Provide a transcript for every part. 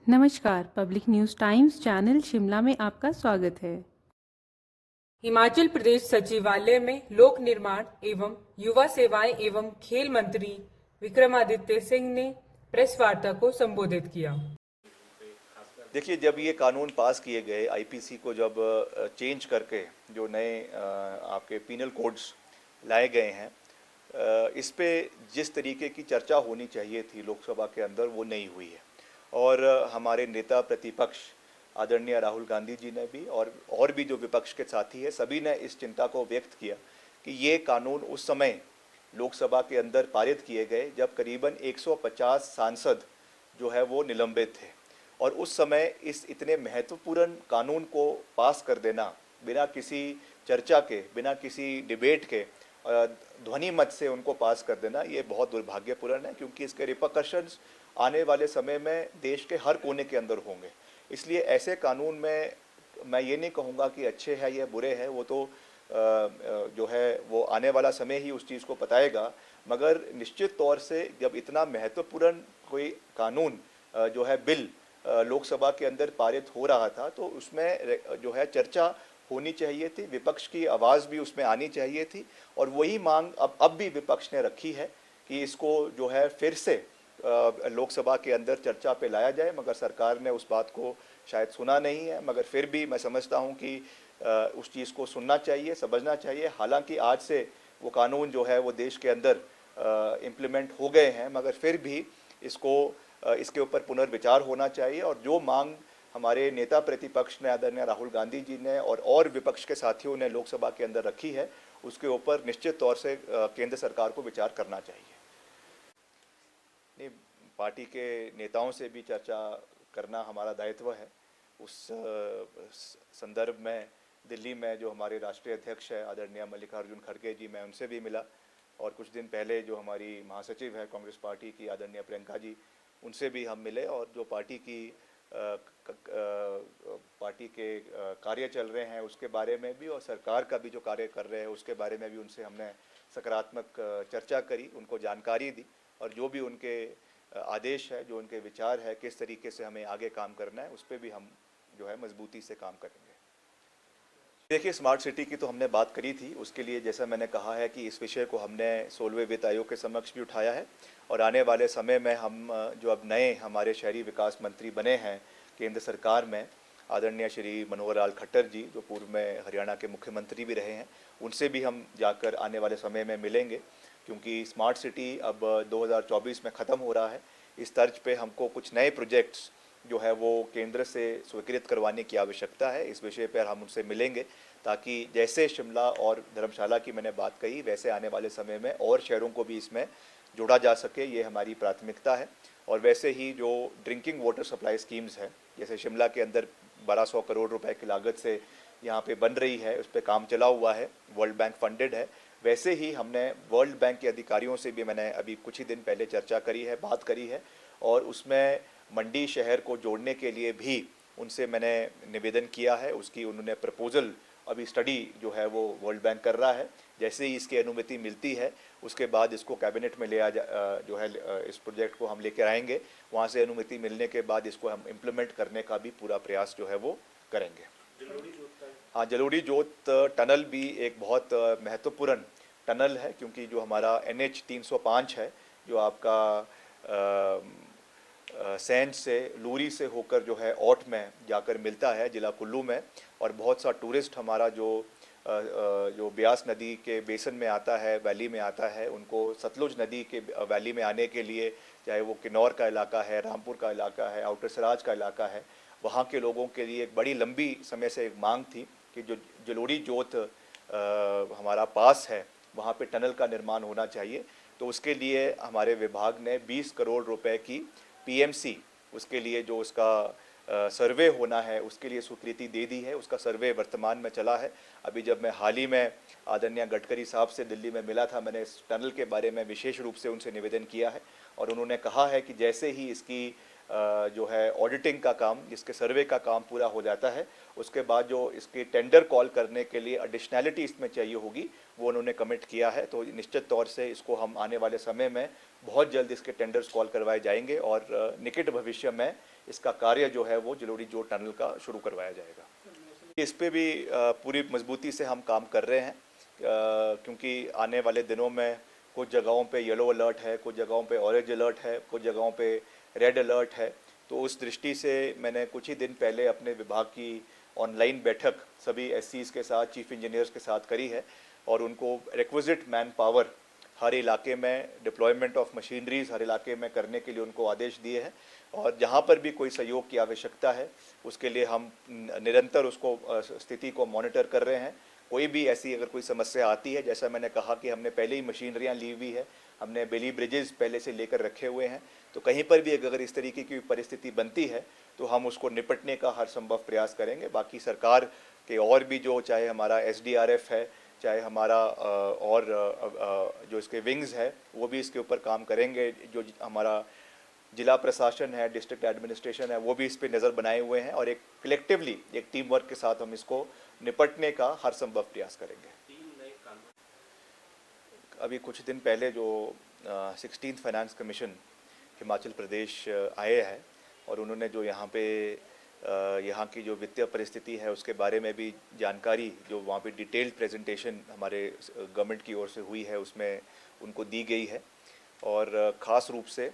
नमस्कार, public news times channel Shimla में आपका स्वागत है। हिमाचल प्रदेश सचिवालय में लोक निर्माण एवं युवा सेवाएं एवं खेल मंत्री विक्रमादित्य सिंह ने प्रेस वार्ता को संबोधित किया। देखिए, जब ये कानून पास किए गए आईपीसी को जब चेंज करके जो नए आपके पीनल कोड्स लाए गए हैं, इस पे जिस तरीके की चर्चा होनी चाहिए थी लोकसभा के अंदर वो नहीं हुई है। और हमारे नेता प्रतिपक्ष आदरणीय राहुल गांधी जी ने भी और भी जो विपक्ष के साथी है सभी ने इस चिंता को व्यक्त किया कि ये कानून उस समय लोकसभा के अंदर पारित किए गए जब करीबन 150 सांसद जो है वो निलंबित थे। और उस समय इस इतने महत्वपूर्ण कानून को पास कर देना बिना किसी चर्चा के, बिना किसी डिबेट के, ध्वनि मत से उनको पास कर देना ये बहुत दुर्भाग्यपूर्ण है, क्योंकि इसके रिपरकशंस आने वाले समय में देश के हर कोने के अंदर होंगे। इसलिए ऐसे कानून में मैं ये नहीं कहूँगा कि अच्छे हैं या बुरे हैं, वो तो जो है वो आने वाला समय ही उस चीज़ को बताएगा। मगर निश्चित तौर से जब इतना महत्वपूर्ण कोई कानून जो है बिल लोकसभा के अंदर पारित हो रहा था तो उसमें जो है चर्चा होनी चाहिए थी, विपक्ष की आवाज़ भी उसमें आनी चाहिए थी। और वही मांग अब भी विपक्ष ने रखी है कि इसको जो है फिर से लोकसभा के अंदर चर्चा पे लाया जाए, मगर सरकार ने उस बात को शायद सुना नहीं है। मगर फिर भी मैं समझता हूँ कि उस चीज़ को सुनना चाहिए, समझना चाहिए। हालांकि आज से वो कानून जो है वो देश के अंदर इम्प्लीमेंट हो गए हैं, मगर फिर भी इसके ऊपर पुनर्विचार होना चाहिए। और जो मांग हमारे नेता प्रतिपक्ष ने आदरणीय राहुल गांधी जी ने और विपक्ष के साथियों ने लोकसभा के अंदर रखी है, उसके ऊपर निश्चित तौर से केंद्र सरकार को विचार करना चाहिए। नहीं, पार्टी के नेताओं से भी चर्चा करना हमारा दायित्व है। उस संदर्भ में दिल्ली में जो हमारे राष्ट्रीय अध्यक्ष है आदरणीय मल्लिकार्जुन खड़गे जी, मैं उनसे भी मिला। और कुछ दिन पहले जो हमारी महासचिव है कांग्रेस पार्टी की आदरणीय प्रियंका जी, उनसे भी हम मिले। और जो पार्टी के कार्य चल रहे हैं उसके बारे में भी, और सरकार का भी जो कार्य कर रहे हैं उसके बारे में भी उनसे हमने सकारात्मक चर्चा करी, उनको जानकारी दी। और जो भी उनके आदेश है, जो उनके विचार है, किस तरीके से हमें आगे काम करना है, उस पर भी हम जो है मजबूती से काम करेंगे। देखिए, स्मार्ट सिटी की तो हमने बात करी थी। उसके लिए जैसा मैंने कहा है कि इस विषय को हमने 16वें वित्त आयोग के समक्ष भी उठाया है। और आने वाले समय में हम जो अब नए हमारे शहरी विकास मंत्री बने हैं केंद्र सरकार में, आदरणीय श्री मनोहर लाल खट्टर जी, जो पूर्व में हरियाणा के मुख्यमंत्री भी रहे हैं, उनसे भी हम जाकर आने वाले समय में मिलेंगे। क्योंकि स्मार्ट सिटी अब 2024 में ख़त्म हो रहा है। इस तर्ज पे हमको कुछ नए प्रोजेक्ट्स जो है वो केंद्र से स्वीकृत करवाने की आवश्यकता है। इस विषय पर हम उनसे मिलेंगे, ताकि जैसे शिमला और धर्मशाला की मैंने बात कही, वैसे आने वाले समय में और शहरों को भी इसमें जोड़ा जा सके, ये हमारी प्राथमिकता है। और वैसे ही जो ड्रिंकिंग वाटर सप्लाई स्कीम्स हैं, जैसे शिमला के अंदर 1200 करोड़ रुपए की लागत से यहाँ पे बन रही है, उस पर काम चला हुआ है, वर्ल्ड बैंक फंडेड है। वैसे ही हमने वर्ल्ड बैंक के अधिकारियों से भी मैंने अभी कुछ ही दिन पहले चर्चा करी है, बात करी है। और उसमें मंडी शहर को जोड़ने के लिए भी उनसे मैंने निवेदन किया है। उसकी उन्होंने प्रपोज़ल अभी स्टडी जो है वो वर्ल्ड बैंक कर रहा है। जैसे ही इसकी अनुमति मिलती है उसके बाद इसको कैबिनेट में जो है इस प्रोजेक्ट को हम लेकर आएंगे। वहाँ से अनुमति मिलने के बाद इसको हम इम्प्लीमेंट करने का भी पूरा प्रयास जो है वो करेंगे। हाँ, जलोड़ी जोत टनल भी एक बहुत महत्वपूर्ण टनल है, क्योंकि जो हमारा NH 305 है, जो आपका सैंज से, लूरी से होकर जो है औट में जाकर मिलता है जिला कुल्लू में। और बहुत सा टूरिस्ट हमारा जो ब्यास नदी के बेसन में आता है, वैली में आता है, उनको सतलुज नदी के वैली में आने के लिए, चाहे वो किन्नौर का इलाका है, रामपुर का इलाका है, आउटर सराज का इलाका है, वहाँ के लोगों के लिए एक बड़ी लंबी समय से एक मांग थी कि जो जलोड़ी जोत हमारा पास है वहाँ पे टनल का निर्माण होना चाहिए। तो उसके लिए हमारे विभाग ने 20 करोड़ रुपए की PMC, उसके लिए जो उसका सर्वे होना है उसके लिए स्वीकृति दे दी है। उसका सर्वे वर्तमान में चला है। अभी जब मैं हाल ही में आदरणीय गडकरी साहब से दिल्ली में मिला था, मैंने इस टनल के बारे में विशेष रूप से उनसे निवेदन किया है। और उन्होंने कहा है कि जैसे ही इसकी जो है ऑडिटिंग का काम, इसके सर्वे का काम पूरा हो जाता है, उसके बाद जो इसकी टेंडर कॉल करने के लिए एडिशनैलिटी इसमें चाहिए होगी, वो उन्होंने कमिट किया है। तो निश्चित तौर से इसको हम आने वाले समय में बहुत जल्द इसके टेंडर्स कॉल करवाए जाएंगे और निकट भविष्य में इसका कार्य जो है वो जलोड़ी जोड़ टनल का शुरू करवाया जाएगा। इस पे भी पूरी मजबूती से हम काम कर रहे हैं, क्योंकि आने वाले दिनों में कुछ जगहों पे येलो अलर्ट है, कुछ जगहों पे ऑरेंज अलर्ट है, कुछ जगहों पे रेड अलर्ट है। तो उस दृष्टि से मैंने कुछ ही दिन पहले अपने विभाग की ऑनलाइन बैठक सभी एससीज के साथ, चीफ इंजीनियर्स के साथ करी है और उनको रिक्विजिट मैन पावर हर इलाके में, डिप्लॉयमेंट ऑफ मशीनरीज हर इलाके में करने के लिए उनको आदेश दिए हैं और जहां पर भी कोई सहयोग की आवश्यकता है उसके लिए हम निरंतर उसको स्थिति को मॉनिटर कर रहे हैं। कोई भी ऐसी अगर कोई समस्या आती है, जैसा मैंने कहा कि हमने पहले ही मशीनरियां ली हुई है, हमने बेली ब्रिजेस पहले से लेकर रखे हुए हैं, तो कहीं पर भी अगर इस तरीके की परिस्थिति बनती है तो हम उसको निपटने का हर संभव प्रयास करेंगे। बाकी सरकार के और भी जो, चाहे हमारा एसडीआरएफ है, चाहे हमारा और जो इसके विंग्स है, वो भी इसके ऊपर काम करेंगे। जो हमारा जिला प्रशासन है, डिस्ट्रिक्ट एडमिनिस्ट्रेशन है, वो भी इस पे नज़र बनाए हुए हैं और एक कलेक्टिवली, एक टीम वर्क के साथ हम इसको निपटने का हर संभव प्रयास करेंगे। अभी कुछ दिन पहले जो 16th finance commission Himachal Pradesh आए हैं और उन्होंने जो यहाँ पे यहाँ की जो वित्तीय परिस्थिति है उसके बारे में भी जानकारी, जो वहाँ पे डिटेल्ड प्रेजेंटेशन हमारे गवर्नमेंट की ओर से हुई है, उसमें उनको दी गई है और ख़ास रूप से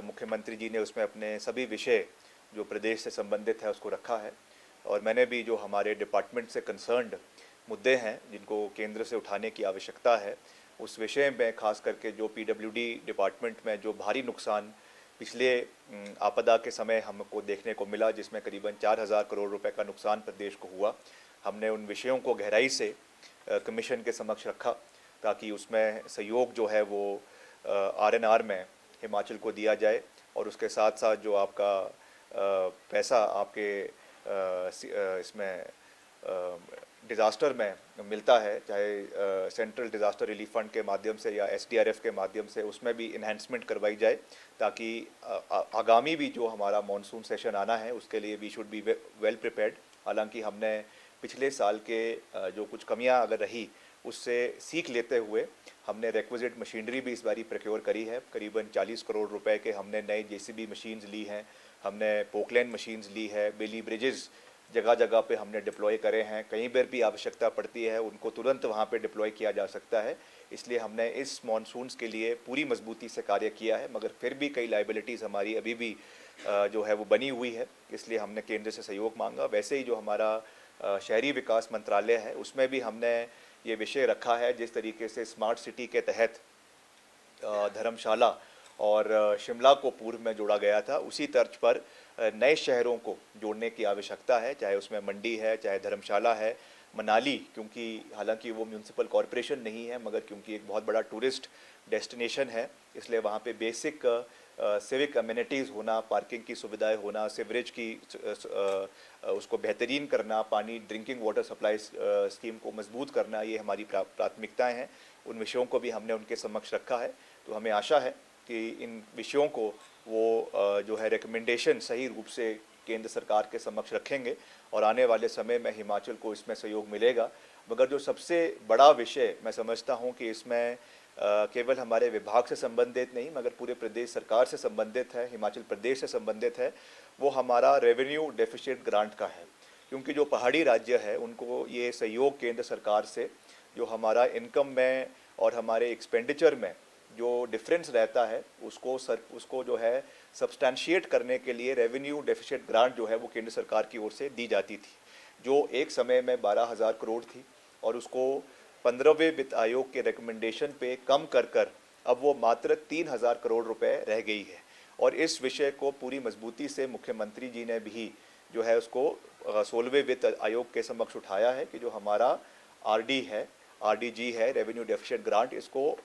मुख्यमंत्री जी ने उसमें अपने सभी विषय जो प्रदेश से संबंधित है उसको रखा है और मैंने भी जो हमारे डिपार्टमेंट से कंसर्न्ड मुद्दे हैं जिनको केंद्र से उठाने की आवश्यकता है, उस विषय में खास करके जो पीडब्ल्यूडी डिपार्टमेंट में जो भारी नुकसान पिछले आपदा के समय हमको देखने को मिला, जिसमें करीबन 4000 करोड़ रुपए का नुकसान प्रदेश को हुआ, हमने उन विषयों को गहराई से कमीशन के समक्ष रखा ताकि उसमें सहयोग जो है वो आरएनआर में हिमाचल को दिया जाए और उसके साथ साथ जो आपका पैसा आपके इसमें डिज़ास्टर में मिलता है, चाहे सेंट्रल डिज़ास्टर रिलीफ फंड के माध्यम से या एसडीआरएफ के माध्यम से, उसमें भी इन्हेंसमेंट करवाई जाए ताकि आगामी भी जो हमारा मॉनसून सेशन आना है उसके लिए we should be well prepared. हालांकि हमने पिछले साल के जो कुछ कमियां अगर रही उससे सीख लेते हुए हमने रिक्विजिट मशीनरी भी इस बारी प्रोक्योर करी है। करीबन 40 करोड़ रुपए के हमने नए जेसीबी मशीन्स ली हैं, हमने पोकलैंड मशीन्स ली है, बेली ब्रिजेस जगह जगह पे हमने डिप्लॉय करे हैं। कहीं पर भी आवश्यकता पड़ती है उनको तुरंत वहाँ पे डिप्लॉय किया जा सकता है। इसलिए हमने इस मॉनसून्स के लिए पूरी मजबूती से कार्य किया है, मगर फिर भी कई लाइबिलिटीज़ हमारी अभी भी जो है वो बनी हुई है, इसलिए हमने केंद्र से सहयोग मांगा। वैसे ही जो हमारा शहरी विकास मंत्रालय है उसमें भी हमने ये विषय रखा है, जिस तरीके से स्मार्ट सिटी के तहत धर्मशाला और शिमला को पूर्व में जोड़ा गया था, उसी तर्ज पर नए शहरों को जोड़ने की आवश्यकता है, चाहे उसमें मंडी है, चाहे धर्मशाला है, मनाली, क्योंकि हालांकि वो म्यूनसिपल कॉरपोरेशन नहीं है मगर क्योंकि एक बहुत बड़ा टूरिस्ट डेस्टिनेशन है, इसलिए वहाँ पे बेसिक सिविक अम्यूनिटीज़ होना, पार्किंग की सुविधाएं होना, सीवरेज की उसको बेहतरीन करना, पानी ड्रिंकिंग वाटर सप्लाई स्कीम को मजबूत करना, ये हमारी प्राथमिकताएं हैं। उन विषयों को भी हमने उनके समक्ष रखा है। तो हमें आशा है कि इन विषयों को वो जो है रिकमेंडेशन सही रूप से केंद्र सरकार के समक्ष रखेंगे और आने वाले समय में हिमाचल को इसमें सहयोग मिलेगा। मगर जो सबसे बड़ा विषय मैं समझता हूँ कि इसमें केवल हमारे विभाग से संबंधित नहीं मगर पूरे प्रदेश सरकार से संबंधित है, हिमाचल प्रदेश से संबंधित है, वो हमारा रेवेन्यू डेफिसिट ग्रांट का है। क्योंकि जो पहाड़ी राज्य है उनको ये सहयोग केंद्र सरकार से जो हमारा इनकम में और हमारे एक्सपेंडिचर में जो डिफरेंस रहता है उसको जो है सब्सटैंशिएट करने के लिए रेवेन्यू डेफिसिट ग्रांट जो है वो केंद्र सरकार की ओर से दी जाती थी, जो एक समय में 12,000 करोड़ थी और उसको 15वें वित्त आयोग के रिकमेंडेशन पे कम कर अब वो मात्र 3,000 करोड़ रुपए रह गई है। और इस विषय को पूरी मजबूती से मुख्यमंत्री जी ने भी जो है उसको 16वें वित्त आयोग के समक्ष उठाया है कि जो हमारा आरडी है, आरडीजी है, रेवेन्यू डेफिसिट ग्रांट, इसको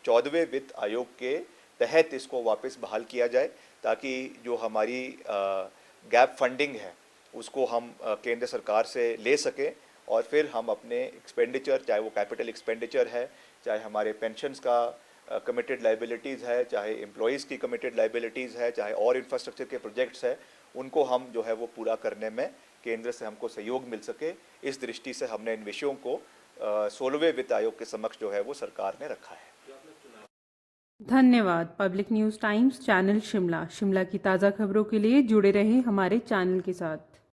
14वें वित्त आयोग के तहत इसको वापस बहाल किया जाए ताकि जो हमारी गैप फंडिंग है उसको हम केंद्र सरकार से ले सकें और फिर हम अपने एक्सपेंडिचर, चाहे वो कैपिटल एक्सपेंडिचर है, चाहे हमारे पेंशन्स का कमिटेड लाइबिलिटीज़ है, चाहे एम्प्लॉयज़ की कमिटेड लाइबिलिटीज़ है, चाहे और इंफ्रास्ट्रक्चर के प्रोजेक्ट्स है, उनको हम जो है वो पूरा करने में केंद्र से हमको सहयोग मिल सके। इस दृष्टि से हमने इन विषयों को 16वें वित्त आयोग के समक्ष जो है वो सरकार ने रखा है। धन्यवाद। Public news times channel Shimla की ताज़ा खबरों के लिए जुड़े रहें हमारे चैनल के साथ।